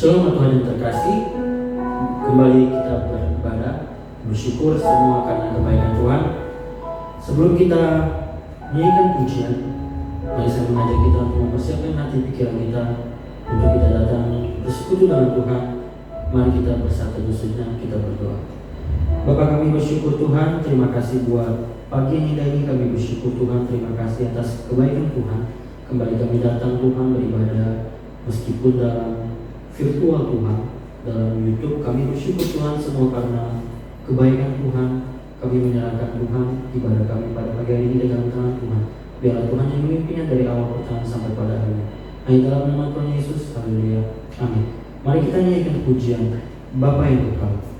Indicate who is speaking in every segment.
Speaker 1: Shalom Tuhan yang terkasih, kembali kita beribadah, bersyukur semua karena kebaikan Tuhan. Sebelum kita menyanyikan pujian, mari saya mengajak kita untuk mempersiapkan hati pikiran kita untuk kita datang bersekutu dengan Tuhan. Mari kita bersatu sejenak, kita berdoa. Bapa, kami bersyukur Tuhan, terima kasih buat pagi yang indah ini. Kami bersyukur Tuhan, terima kasih atas kebaikan Tuhan. Kembali kami datang Tuhan beribadah, meskipun dalam virtual Tuhan, dalam YouTube. Kami bersyukur Tuhan semua karena kebaikan Tuhan. Kami menyerahkan Tuhan ibadah kami pada pagi hari ini dalam tangan Tuhan. Biarlah Tuhan yang memimpinnya dari awal pertengahan sampai pada akhirnya. Hanya dalam nama Tuhan Yesus, haleluya, amin. Mari kita nyanyikan pujian Bapa yang Kekal.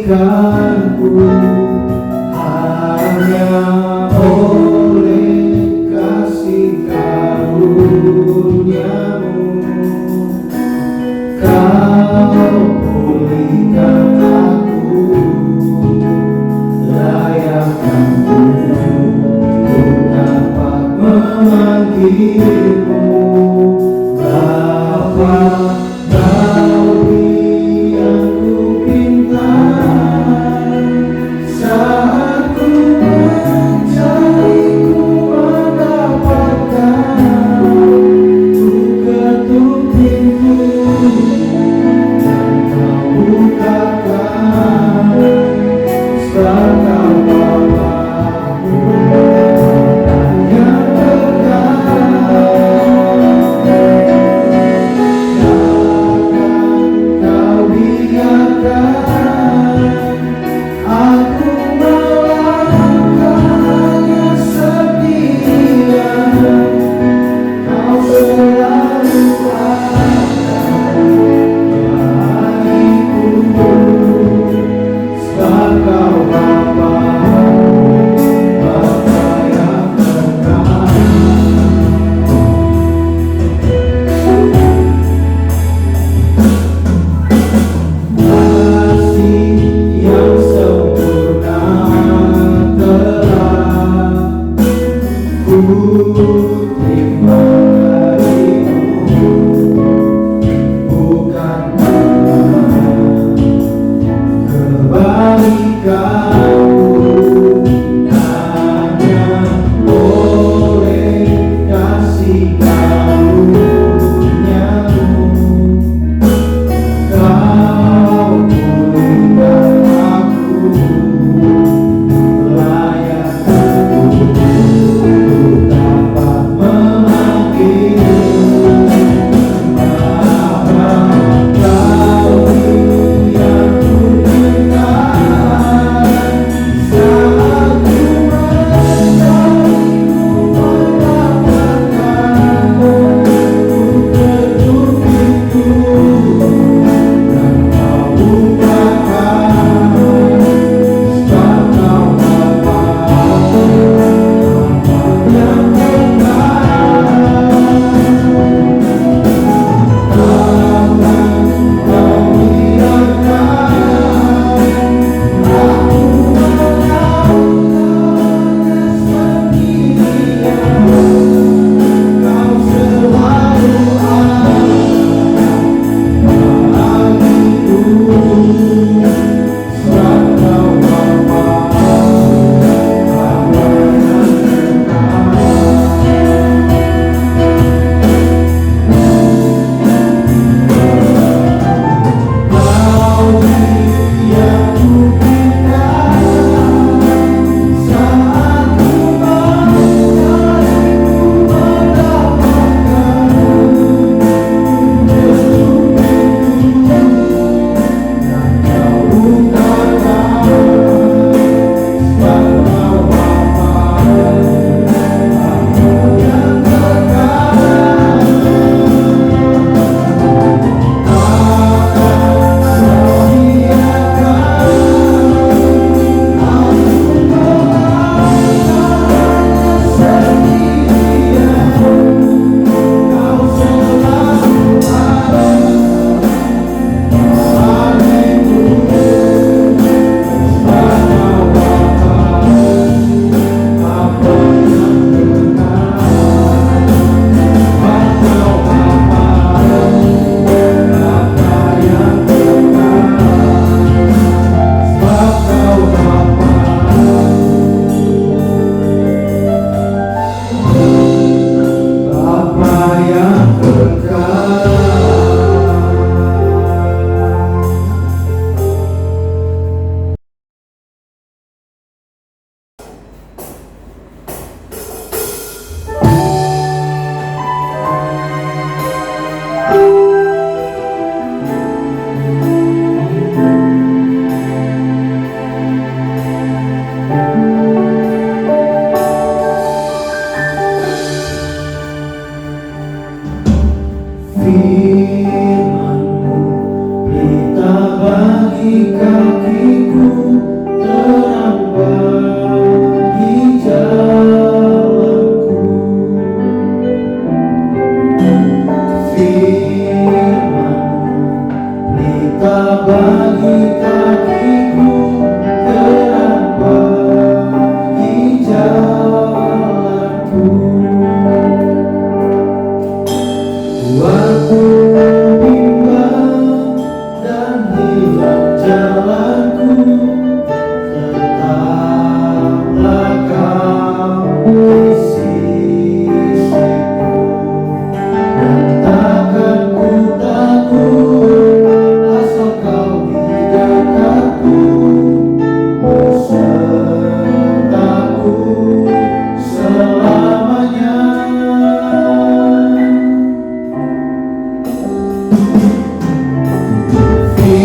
Speaker 2: Kau yang ku pinta. bagi kakiku, terang bagi jalanku. Firman-Mu pelita bagi kakiku, terang bagi jalanku. Waktu bimbang dan hilang jalanku, tetaplah Kau di sisiku, dan takkan ku takut asal Kau di dekatku, besertaku selamanya.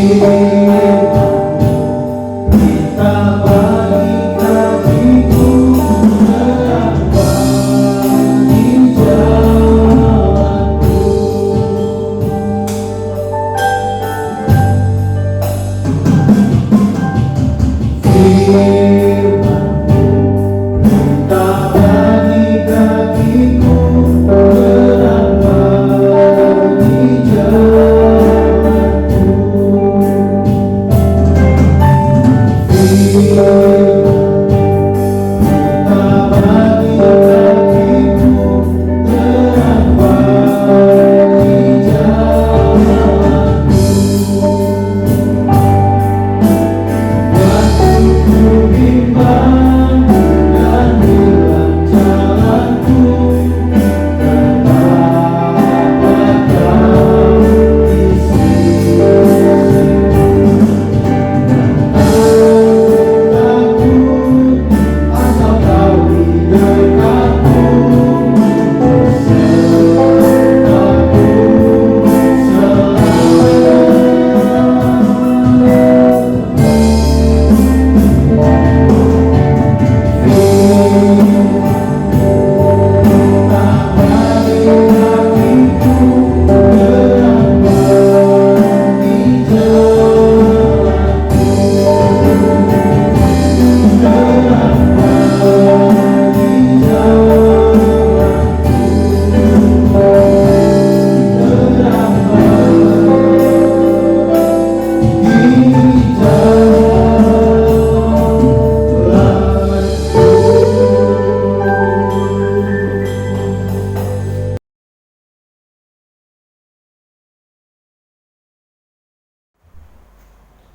Speaker 2: Kita bagi kakiku, terang bagi jalanku. Firman-Mu pelita bagi kakiku, terang bagi jalanku. Kita bagi kakiku, terang bagi jalanku. Waktu ku bimbang dan hilang jalanku, tetaplah Kau di sisiku. Takut asal Kau di dekatku, besertaku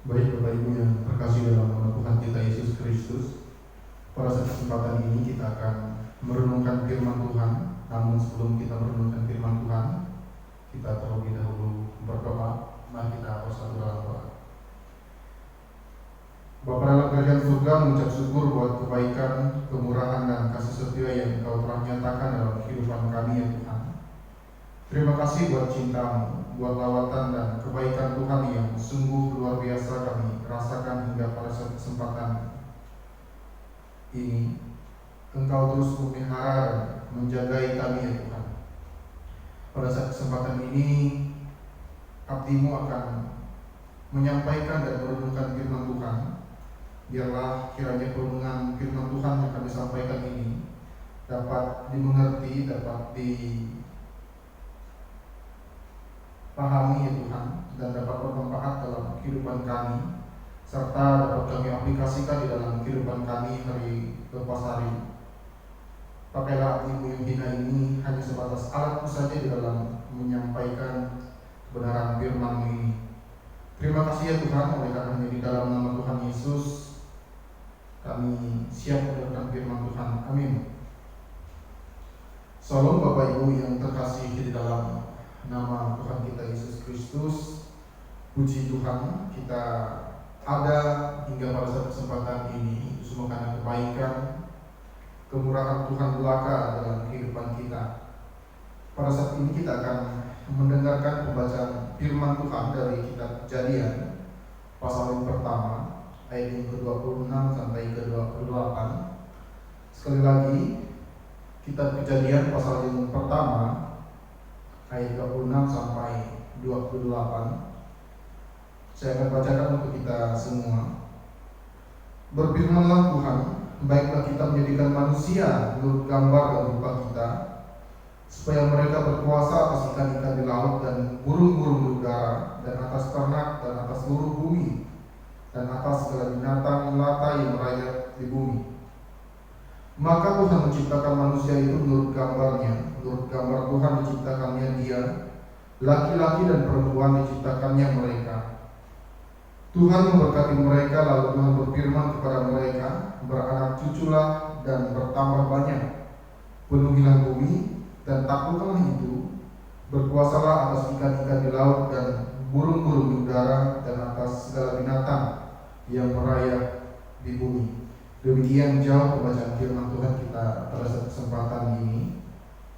Speaker 3: Baik Bapak Ibu yang terkasih dalam nama Tuhan kita Yesus Kristus, pada kesempatan ini kita akan merenungkan firman Tuhan. Namun sebelum kita merenungkan firman Tuhan, kita terlebih dahulu berdoa. Mari kita bersatu dalam doa. Bapa dalam kerajaan surga, mengucap syukur buat kebaikan, kemurahan dan kasih setia yang Engkau telah nyatakan dalam kehidupan kami ya Tuhan. Terima kasih buat cinta-Mu, buat lawatan dan kebaikan Tuhan yang sungguh luar biasa kami rasakan hingga pada kesempatan ini. Engkau terus memelihara dan menjagai kami ya Tuhan. Pada saat kesempatan ini, abdi-Mu akan menyampaikan dan merenungkan firman Tuhan. Biarlah kiranya perenungan firman Tuhan yang kami sampaikan ini dapat dimengerti, dapat pahami ya Tuhan, dan dapat bermanfaat dalam kehidupan kami, serta dapat kami aplikasikan di dalam kehidupan kami hari lepas hari. Pakailah abdi-Mu yang hina ini hanya sebatas alatku saja di dalam menyampaikan kebenaran firman-Mu ini. Terima kasih ya Tuhan, oleh karena di dalam nama Tuhan Yesus kami siap mendengarkan firman Tuhan. Amin. Salam Bapak Ibu yang terkasih di dalam nama Tuhan kita Yesus Kristus. Puji Tuhan, kita ada hingga pada saat kesempatan ini itu semua karena kebaikan, kemurahan Tuhan belaka dalam kehidupan kita. Pada saat ini kita akan mendengarkan pembacaan firman Tuhan dari kitab Kejadian pasal yang pertama ayat yang ke-26 sampai ke-28. Sekali lagi, kitab Kejadian pasal yang pertama ayat 26 sampai 28. Saya akan bacakan untuk kita semua. Berfirmanlah Tuhan, baiklah kita menjadikan manusia menurut gambar dan rupa kita, supaya mereka berkuasa atas ikan-ikan di laut dan burung-burung di udara, dan atas ternak dan atas seluruh bumi, dan atas segala binatang melata yang merayap di bumi. Maka Tuhan menciptakan manusia itu menurut gambarnya, menurut gambar Tuhan diciptakannya dia, laki-laki dan perempuan diciptakannya mereka. Tuhan memberkati mereka, lalu Tuhan berfirman kepada mereka, beranak cuculah dan bertambah banyak, penuhilah bumi dan taklukkanlah itu, berkuasalah atas ikan-ikan di laut dan burung-burung di udara dan atas segala binatang yang merayap di bumi. Demikian jauh pembacaan firman Tuhan kita pada kesempatan ini.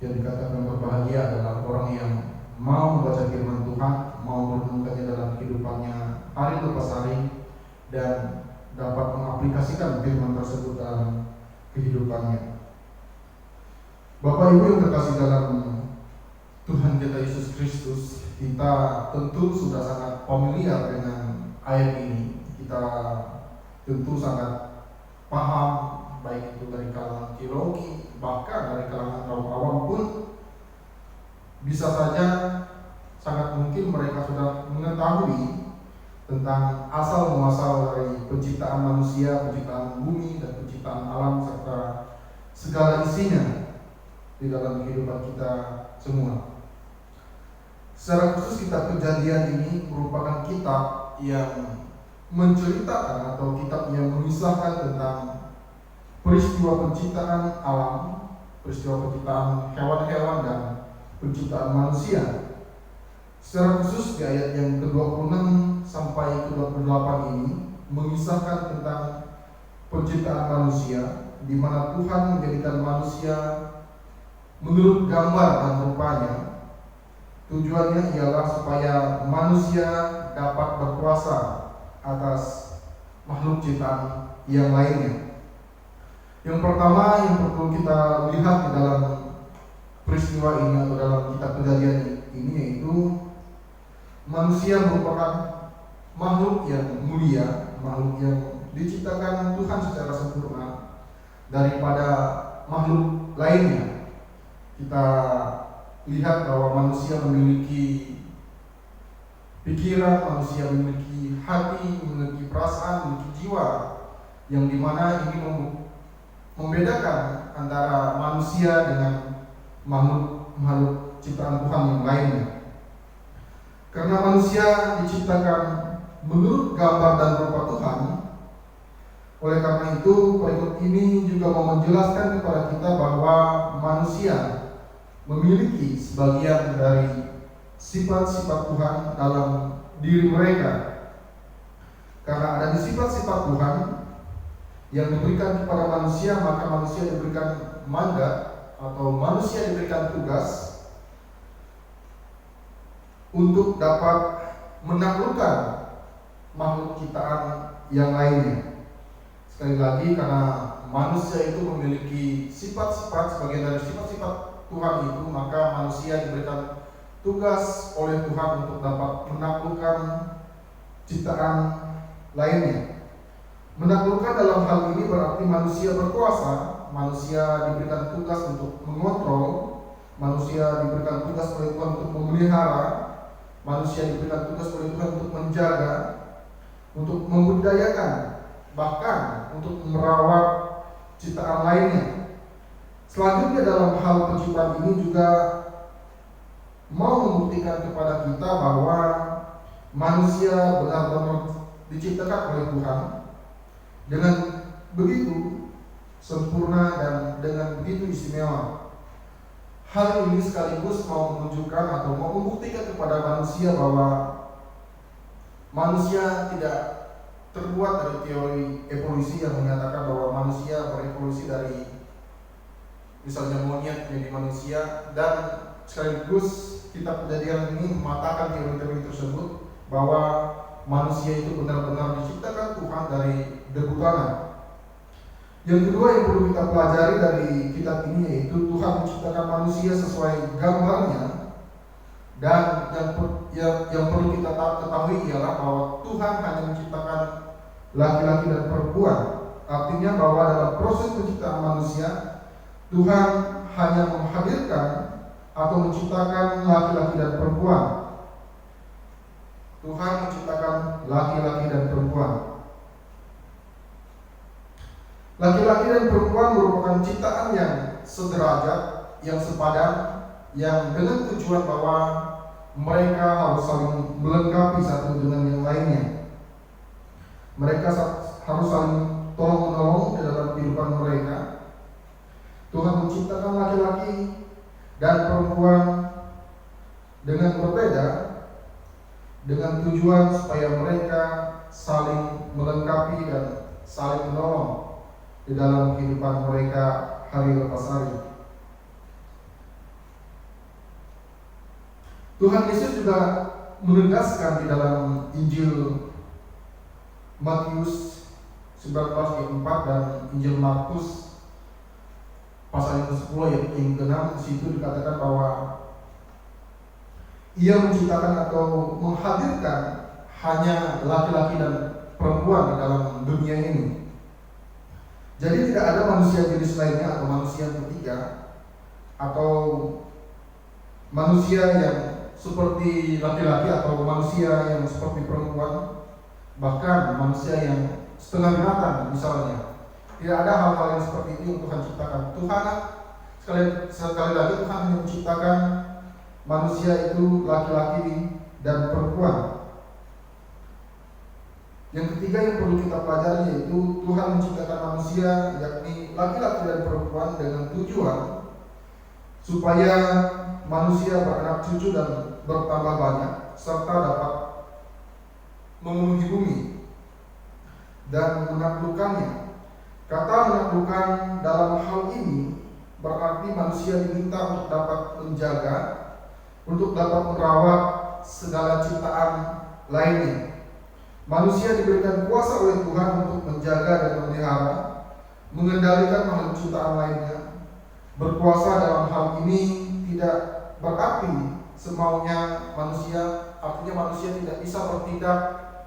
Speaker 3: Yang dikatakan berbahagia adalah orang yang mau membaca firman Tuhan, mau merenungkannya dalam kehidupannya hari lepas hari, dan dapat mengaplikasikan firman tersebut dalam kehidupannya. Bapak Ibu yang terkasih dalam Tuhan kita Yesus Kristus, kita tentu sudah sangat familiar dengan ayat ini. Kita tentu sangat paham, baik itu dari kalangan teologi, bahkan dari kalangan kaum awam pun bisa saja sangat mungkin mereka sudah mengetahui tentang asal muasal dari penciptaan manusia, penciptaan bumi, dan penciptaan alam serta segala isinya di dalam kehidupan kita semua. Secara khusus kitab Kejadian ini merupakan kitab yang menceritakan atau kitab yang mengisahkan tentang peristiwa penciptaan alam, peristiwa penciptaan hewan-hewan dan penciptaan manusia. Secara khusus di ayat yang ke-26 sampai ke-28 ini mengisahkan tentang penciptaan manusia, di mana Tuhan menjadikan manusia menurut gambar dan rupanya. Tujuannya ialah supaya manusia dapat berkuasa atas makhluk ciptaan yang lainnya. Yang pertama yang perlu kita lihat di dalam peristiwa ini atau dalam kitab Kejadian ini yaitu manusia merupakan makhluk yang mulia, makhluk yang diciptakan Tuhan secara sempurna daripada makhluk lainnya. Kita lihat bahwa manusia memiliki pikiran, manusia memiliki hati, memiliki perasaan, memiliki jiwa, yang dimana ini membedakan antara manusia dengan makhluk ciptaan Tuhan yang lainnya. Karena manusia diciptakan menurut gambar dan rupa Tuhan, oleh karena itu berikut ini juga mau menjelaskan kepada kita bahwa manusia memiliki sebagian dari sifat-sifat Tuhan dalam diri mereka. Karena ada sifat-sifat Tuhan yang diberikan kepada manusia, maka manusia diberikan mandat atau manusia diberikan tugas untuk dapat menaklukkan makhluk ciptaan yang lainnya. Sekali lagi, karena manusia itu memiliki sifat-sifat, sebagian dari sifat-sifat Tuhan itu, maka manusia diberikan tugas oleh Tuhan untuk dapat menaklukkan ciptaan lainnya. Menaklukkan dalam hal ini berarti manusia berkuasa, manusia diberikan tugas untuk mengontrol, manusia diberikan tugas oleh Tuhan untuk memelihara, manusia diberikan tugas oleh Tuhan untuk menjaga, untuk membudidayakan, bahkan untuk merawat ciptaan lainnya. Selanjutnya dalam hal penciptaan ini juga mau membuktikan kepada kita bahwa manusia benar-benar diciptakan oleh Tuhan dengan begitu sempurna dan dengan begitu istimewa. Hal ini sekaligus mau menunjukkan atau mau membuktikan kepada manusia bahwa manusia tidak terbuat dari teori evolusi yang menyatakan bahwa manusia berevolusi dari misalnya monyet menjadi manusia, dan sekaligus kitab Kejadian ini mematahkan teori-teori tersebut bahwa manusia itu benar-benar diciptakan Tuhan dari debu tanah. Yang kedua yang perlu kita pelajari dari kitab ini yaitu Tuhan menciptakan manusia sesuai gambarnya, Dan yang perlu kita ketahui ialah bahwa Tuhan hanya menciptakan laki-laki dan perempuan. Artinya bahwa dalam proses penciptaan manusia, Tuhan hanya menghadirkan atau menciptakan laki-laki dan perempuan. Tuhan menciptakan laki-laki dan perempuan. Laki-laki dan perempuan merupakan ciptaan yang sederajat, yang sepadan, yang dengan tujuan bahwa mereka harus saling melengkapi satu dengan yang lainnya. Mereka harus saling tolong-menolong di dalam kehidupan mereka. Tuhan menciptakan laki-laki dan perempuan dengan berbeda, dengan tujuan supaya mereka saling melengkapi dan saling menolong di dalam kehidupan mereka hari lepas hari. Tuhan Yesus juga menegaskan di dalam Injil Matius 19 ayat 4 dan Injil Markus pasal yang ke-10 ayat yang ke-6, di situ dikatakan bahwa Ia menciptakan atau menghadirkan hanya laki-laki dan perempuan di dalam dunia ini. Jadi tidak ada manusia jenis lainnya atau manusia ketiga atau manusia yang seperti laki-laki atau manusia yang seperti perempuan, bahkan manusia yang setengah binatang misalnya. Tidak ada hal-hal yang seperti itu yang Tuhan ciptakan. Tuhan sekali lagi Tuhan menciptakan manusia itu laki-laki dan perempuan. Yang ketiga yang perlu kita pelajari yaitu Tuhan menciptakan manusia yakni laki-laki dan perempuan dengan tujuan supaya manusia beranak cucu dan bertambah banyak serta dapat memenuhi bumi dan menaklukkannya. Kata menaklukkan dalam hal ini berarti manusia diminta untuk dapat menjaga, untuk dapat merawat segala ciptaan lainnya. Manusia diberikan kuasa oleh Tuhan untuk menjaga dan memelihara, mengendalikan makhluk ciptaan lainnya. Berkuasa dalam hal ini tidak berarti semaunya manusia, artinya manusia tidak bisa bertindak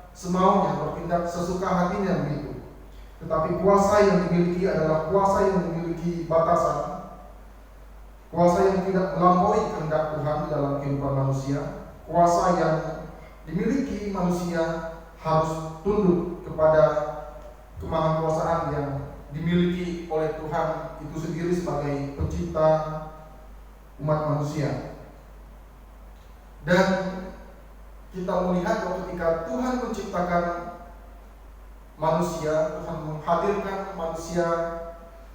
Speaker 3: semaunya, bertindak sesuka hatinya begitu. Tetapi kuasa yang dimiliki adalah kuasa yang memiliki batasan, kuasa yang tidak melampaui kehendak Tuhan dalam kehidupan manusia, kuasa yang dimiliki manusia harus tunduk kepada kemahakuasaan yang dimiliki oleh Tuhan itu sendiri sebagai pencipta umat manusia. Dan kita melihat bahwa ketika Tuhan menciptakan manusia, Tuhan menghadirkan manusia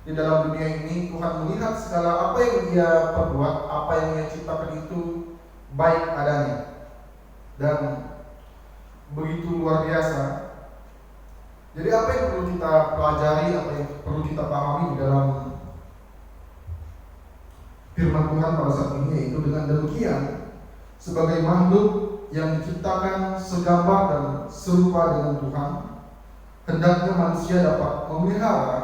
Speaker 3: di dalam dunia ini, Tuhan melihat segala apa yang Dia perbuat, apa yang Dia ciptakan itu baik adanya dan begitu luar biasa. Jadi apa yang perlu kita pelajari, apa yang perlu kita pahami di dalam firman Tuhan pada saat ini, yaitu dengan demikian sebagai makhluk yang diciptakan segambar dan serupa dengan Tuhan, hendaknya manusia dapat memelihara,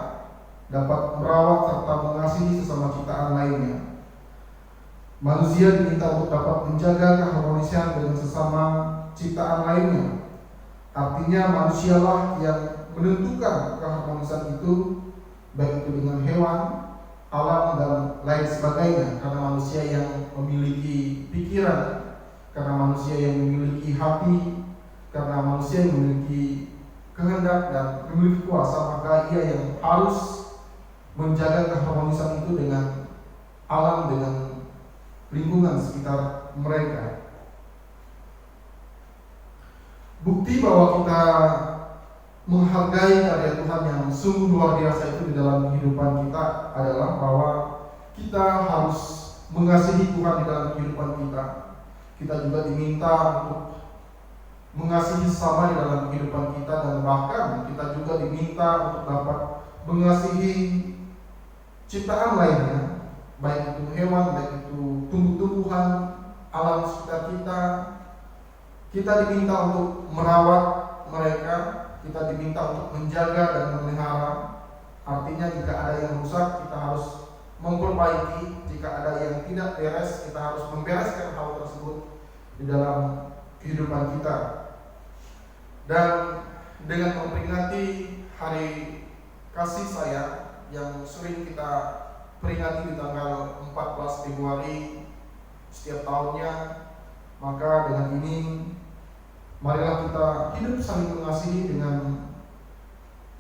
Speaker 3: dapat merawat serta mengasihi sesama ciptaan lainnya. Manusia diminta untuk dapat menjaga keharmonisan dengan sesama ciptaan lainnya. Artinya manusialah yang menentukan keharmonisan itu, baik itu dengan hewan, alam dan lain sebagainya. Karena manusia yang memiliki pikiran, karena manusia yang memiliki hati, karena manusia yang memiliki kehendak dan memiliki kuasa, maka ia yang harus menjaga keharmonisan itu dengan alam, dengan lingkungan sekitar mereka. Bukti bahwa kita menghargai karya Tuhan yang sungguh luar biasa itu di dalam kehidupan kita adalah bahwa kita harus mengasihi Tuhan di dalam kehidupan kita. Kita juga diminta untuk mengasihi sesama di dalam kehidupan kita, dan bahkan kita juga diminta untuk dapat mengasihi ciptaan lainnya, baik itu hewan, baik itu tumbuh-tumbuhan, alam sekitar kita. Kita diminta untuk merawat mereka, kita diminta untuk menjaga dan memelihara. Artinya jika ada yang rusak, kita harus memperbaiki. Jika ada yang tidak beres, kita harus membereskan hal tersebut. di dalam kehidupan kita. Dan dengan memperingati hari kasih sayang yang sering kita peringati di tanggal 14 Februari setiap tahunnya, maka dengan ini marilah kita hidup saling mengasihi dengan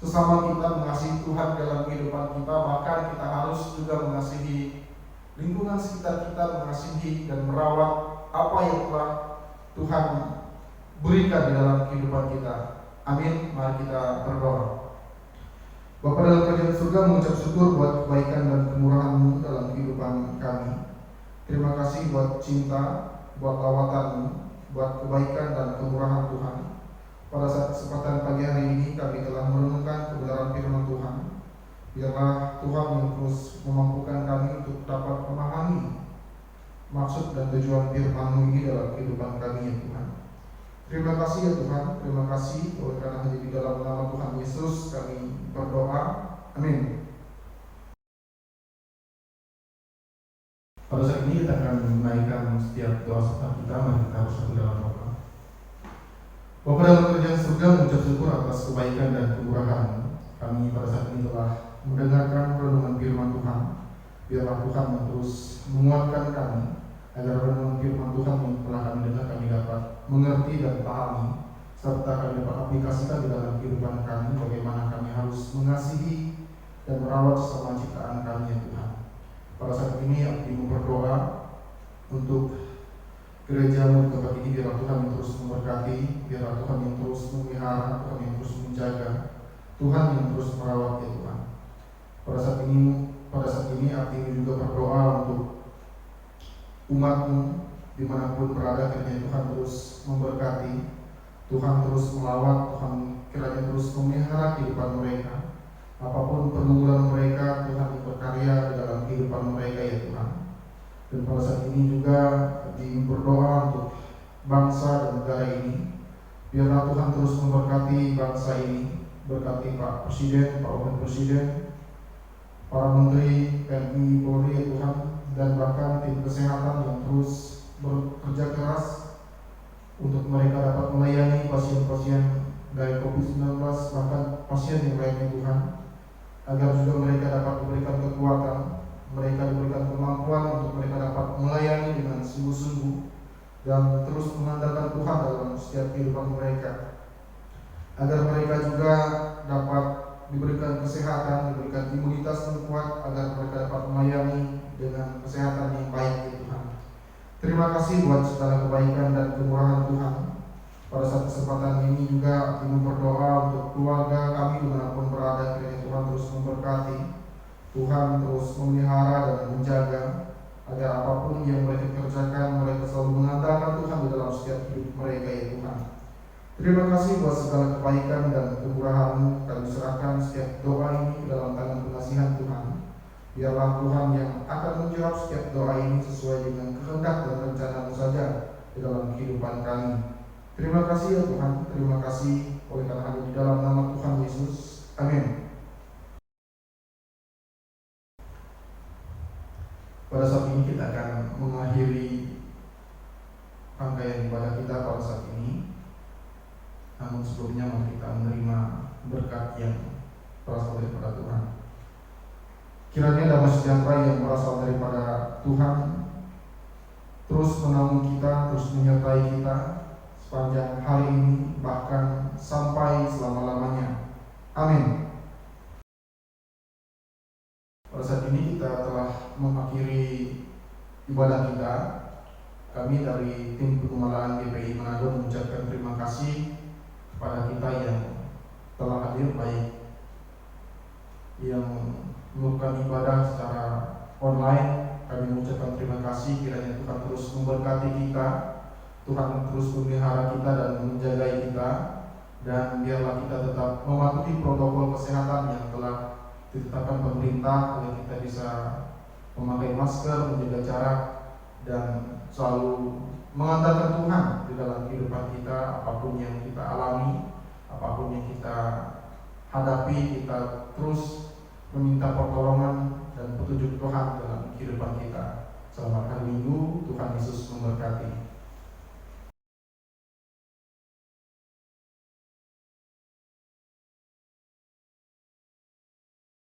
Speaker 3: sesama kita, mengasihi Tuhan dalam kehidupan kita. Bahkan kita harus juga mengasihi lingkungan sekitar kita, mengasihi dan merawat apa yang telah Tuhan berikan di dalam kehidupan kita. Amin. Mari kita berdoa. Bapa dalam kerajaan surga, mengucap syukur buat kebaikan dan kemurahan-Mu dalam kehidupan kami. Terima kasih buat cinta, buat lawatan-Mu, buat kebaikan dan kemurahan Tuhan. Pada saat kesempatan pagi hari ini kami telah merenungkan kebenaran firman Tuhan. Biarlah Tuhan yang terus memampukan kami untuk dapat memahami maksud dan tujuan firman-Mu ini dalam kehidupan kami, ya Tuhan. Terima kasih ya Tuhan, terima kasih oleh karena hanya di dalam nama Tuhan Yesus kami berdoa. Amin. Pada saat ini kita akan menaikkan setiap doa serta kita. Mari kita bersatu dalam doa. Bapa dalam kerajaan surga, mengucap syukur atas kebaikan dan kemurahan. Kami pada saat ini telah mendengarkan renungan firman Tuhan. Biarlah Tuhan yang terus menguatkan kami, agar renungan firman Tuhan yang telah kami dengar kami dapat mengerti dan pahami, serta kami dapat aplikasikan di dalam kehidupan kami, bagaimana kami harus mengasihi dan merawat sesama ciptaan kami, ya Tuhan. Pada saat ini aku berdoa untuk gereja-Mu di tempat ini, biarlah Tuhan yang terus memberkati, biarlah Tuhan yang terus memelihara, Tuhan yang terus menjaga, Tuhan yang terus merawat, ya Tuhan. Pada saat ini aku juga berdoa untuk umat-Mu dimanapun berada, kiranya Tuhan terus memberkati, Tuhan terus melawat, Tuhan kiranya terus memelihara kehidupan mereka. Apapun pergumulan mereka, Tuhan yang berkarya di dalam kehidupan mereka, ya Tuhan. Dan pada saat ini juga berdoa untuk bangsa dan negara ini. Biarlah Tuhan terus memberkati bangsa ini, berkati Pak Presiden, Pak Wakil Presiden, para Menteri, TNI, Polri, ya Tuhan, dan bahkan tim kesehatan yang terus bekerja keras untuk mereka dapat melayani pasien-pasien dari COVID-19, bahkan pasien yang lainnya, Tuhan, agar juga mereka dapat diberikan kekuatan, mereka diberikan kemampuan untuk mereka dapat melayani dengan sungguh-sungguh dan terus mengandalkan Tuhan dalam setiap kehidupan mereka, agar mereka juga dapat diberikan kesehatan, diberikan imunitas yang kuat, agar mereka dapat melayani dengan kesehatan yang baik, ya Tuhan. Terima kasih buat segala kebaikan dan kemurahan Tuhan. Pada saat kesempatan ini juga kami berdoa untuk keluarga kami dimanapun berada, kiranya Tuhan terus memberkati, Tuhan terus memelihara dan menjaga, agar apapun yang mereka kerjakan, mereka selalu mengandalkan Tuhan di dalam setiap hidup mereka, ya Tuhan. Terima kasih buat segala kebaikan dan kemurahan-Mu. Kami serahkan setiap doa ini ke dalam tangan pengasihan Tuhan. Biarlah Tuhan yang akan menjawab setiap doa ini sesuai dengan kehendak dan rencana-Mu saja di dalam kehidupan kami. Terima kasih ya Tuhan, terima kasih oleh karena hanya di dalam nama Tuhan Yesus. Amin. Pada saat ini kita akan mengakhiri rangkaian ibadah kita pada saat ini. Namun sebelumnya mari kita menerima berkat yang berasal daripada Tuhan. Kiranya damai sejahtera yang berasal daripada Tuhan terus menaungi kita, terus menyertai kita sepanjang hari ini, bahkan sampai selama-lamanya. Amin. Pada saat ini kita telah mengakhiri ibadah kita. Kami dari tim pengemalaan GPI Manado mengucapkan terima kasih kepada kita yang telah hadir, baik yang melakukan ibadah secara online. Kami mengucapkan terima kasih, kiranya Tuhan terus memberkati kita, Tuhan terus memelihara kita dan menjaga kita, dan biarlah kita tetap mematuhi protokol kesehatan yang telah ditetapkan pemerintah, agar kita bisa memakai masker, menjaga jarak, dan selalu mengandalkan Tuhan di dalam kehidupan kita. Apapun yang kita alami, apapun yang kita hadapi, kita terus meminta pertolongan dan petunjuk Tuhan dalam kehidupan kita. Selamat hari Minggu, Tuhan Yesus memberkati.